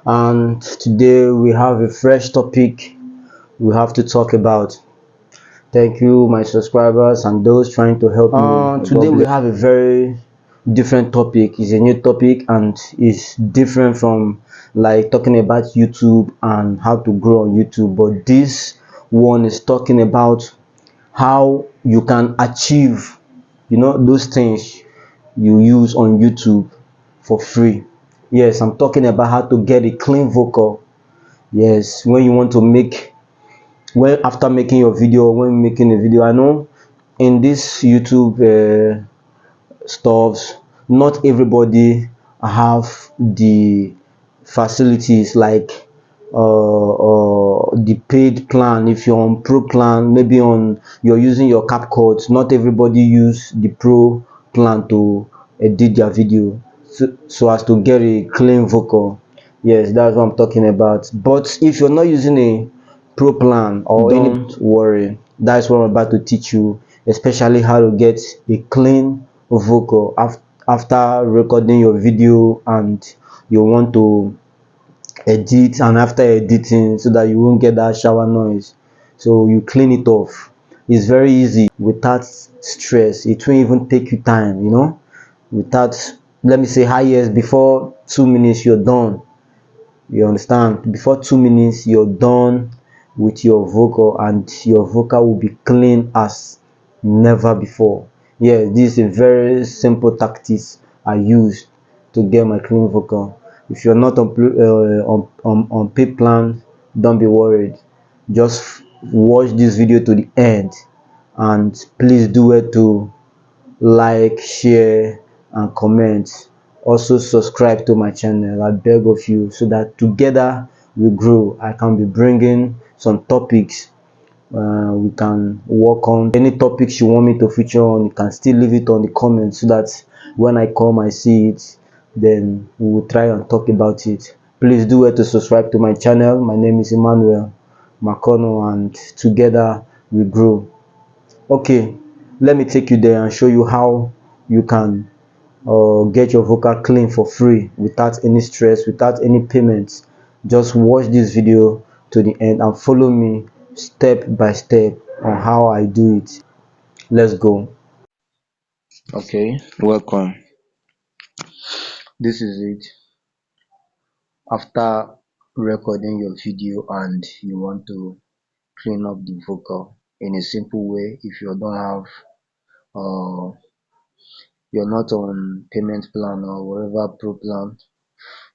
and today we have a fresh topic we have to talk about. Thank you, my subscribers and those trying to help me. Today we have a very different topic. It's a new topic and it's different from like talking about YouTube and how to grow on YouTube. But this one is talking about how you can achieve, those things you use on YouTube for free. Yes, I'm talking about how to get a clean vocal. Yes, when you want to make, when after making your video, when making a video, I know in this YouTube stuffs, not everybody have the facilities like the paid plan. If you're on pro plan, maybe on you're using your CapCut, not everybody use the pro plan to edit their video so as to get a clean vocal. Yes, that's what I'm talking about. But if you're not using a pro plan or don't worry, that's what I'm about to teach you, especially how to get a clean vocal after recording your video and you want to edit, and after editing so that you won't get that shower noise, so you clean it off. It's very easy without stress. It won't even take you time, without, let me say, highest before 2 minutes you're done. You understand? Before 2 minutes you're done with your vocal, and your vocal will be clean as never before. Yeah, this is a very simple tactics I use to get my clean vocal. If you're not on paid plan, don't be worried. Just watch this video to the end, and please do it to like, share and comment. Also subscribe to my channel, I beg of you, so that together we grow. I can be bringing some topics we can work on. Any topics you want me to feature on, you can still leave it on the comments so that when I come I see it, then we will try and talk about it. Please do it to subscribe to my channel. My name is Emmanuel Makono, and together we grow. Okay, let me take you there and show you how you can get your vocal clean for free without any stress, without any payments. Just watch this video to the end and follow me step by step on how I do it. Let's go. Okay, welcome. This is it. After recording your video and you want to clean up the vocal in a simple way, if you don't have you're not on payment plan or whatever pro plan,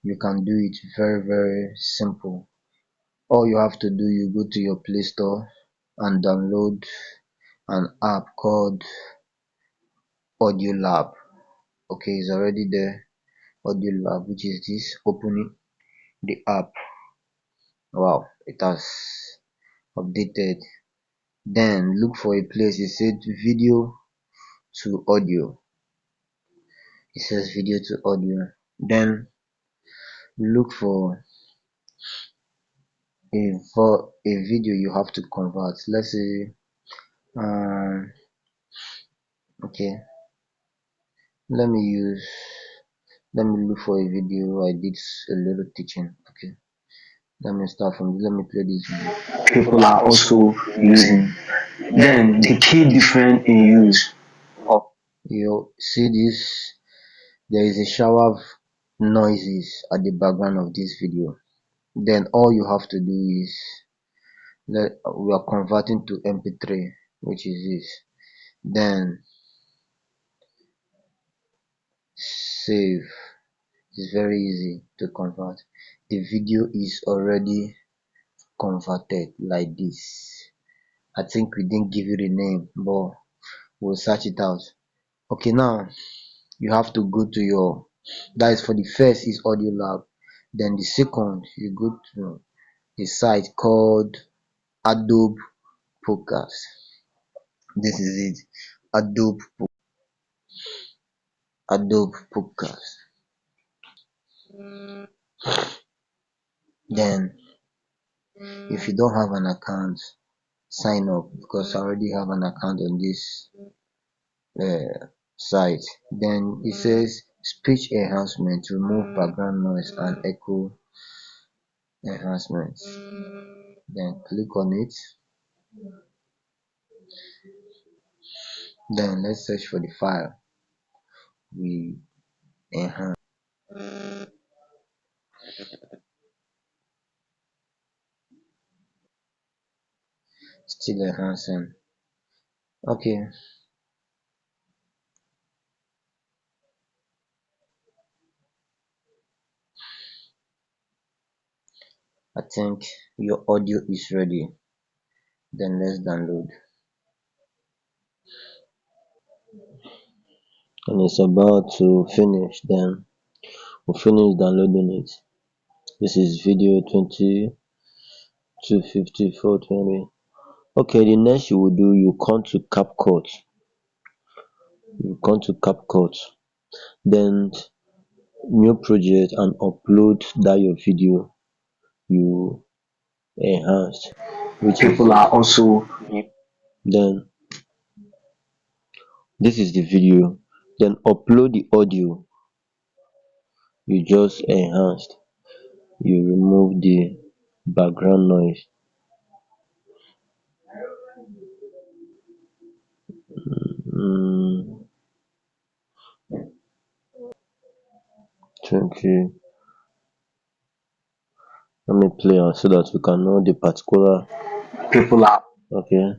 you can do it very simple. All you have to do, you go to your Play Store and download an app called Audio Lab. Okay, it's already there. Audio Lab, which is this. Opening the app. Wow, it has updated. Then look for a place. It said video to audio. It says video to audio. Then look for a video you have to convert. Let's say okay, let me use let me look for a video I did a little teaching. Okay, let me start from, let me play this video people are also using. Then the key difference in use of, you see this, there is a shower of noises at the background of this video. Then all you have to do is, we are converting to mp3, which is this. Then save. It's very easy to convert. The video is already converted like this. I think we didn't give it a name, but we'll search it out. Okay, now you have to go to your, that is for the first is Audio Lab. Then the second, you go to a site called Adobe Podcast. This is it, Adobe Podcast. Then if you don't have an account, sign up, because I already have an account on this site. Then it says speech enhancement, remove background noise and echo enhancements, then click on it. Then let's search for the file we enhance. Still enhancing. Okay, I think your audio is ready. Then let's download. And it's about to finish. Then we'll finish downloading it. This is video 225420. Okay, the next you will do, you come to CapCut. Then new project and upload that your video you enhanced, which is People are also then this is the video. Then upload the audio you just enhanced. You remove the background noise. Mm, 20. Let me play on so that we can know the particular. people are Okay.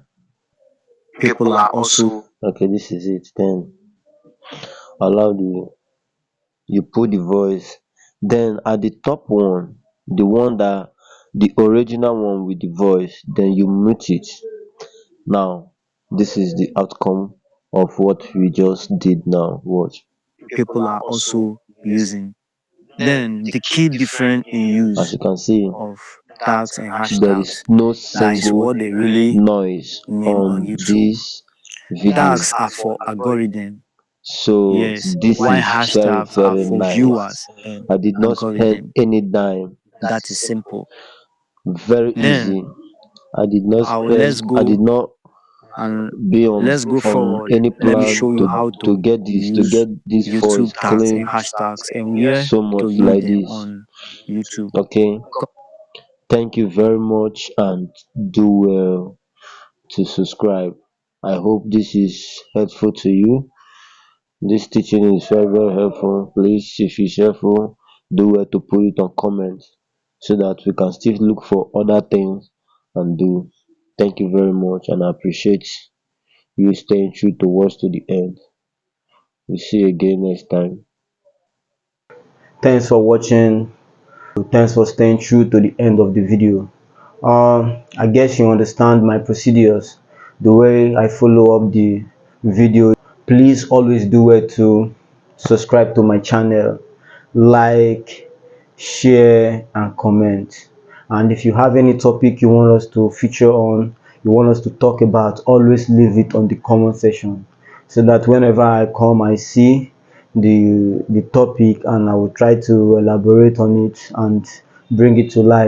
people are also Okay, this is it. Then allow you put the voice. Then at the top one, the one that the original one with the voice, then you mute it. Now this is the outcome of what we just did now. Watch. people are also using. Then the key difference in As use you can see, of tags and there is hashtags, no that is single what they really noise mean on on YouTube. this video. Tags are for algorithm, So yes, this while is very hashtags are very for nice. viewers and I did not spend algorithm. any dime. That is simple. Very Then easy. I did not I will spend. I did not and be on let's go forward. any Let me plan show you how to to get use this voice YouTube tags clean and hashtags and where so to much use like them this. on YouTube. Okay. Thank you very much and do well to subscribe. I hope this is helpful to you. This teaching is very very helpful. Please, if it's helpful, do well to put it on comments so that we can still look for other things and do. Thank you very much and I appreciate you staying true to watch to the end. We'll see you again next time. thanks for watching. Thanks for staying true to the end of the video. I guess you understand my procedures, the way I follow up the video. Please always do it to subscribe to my channel, like, share, and comment. And if you have any topic you want us to feature on, you want us to talk about, always leave it on the comment section so that whenever I come, I see the topic and I will try to elaborate on it and bring it to life.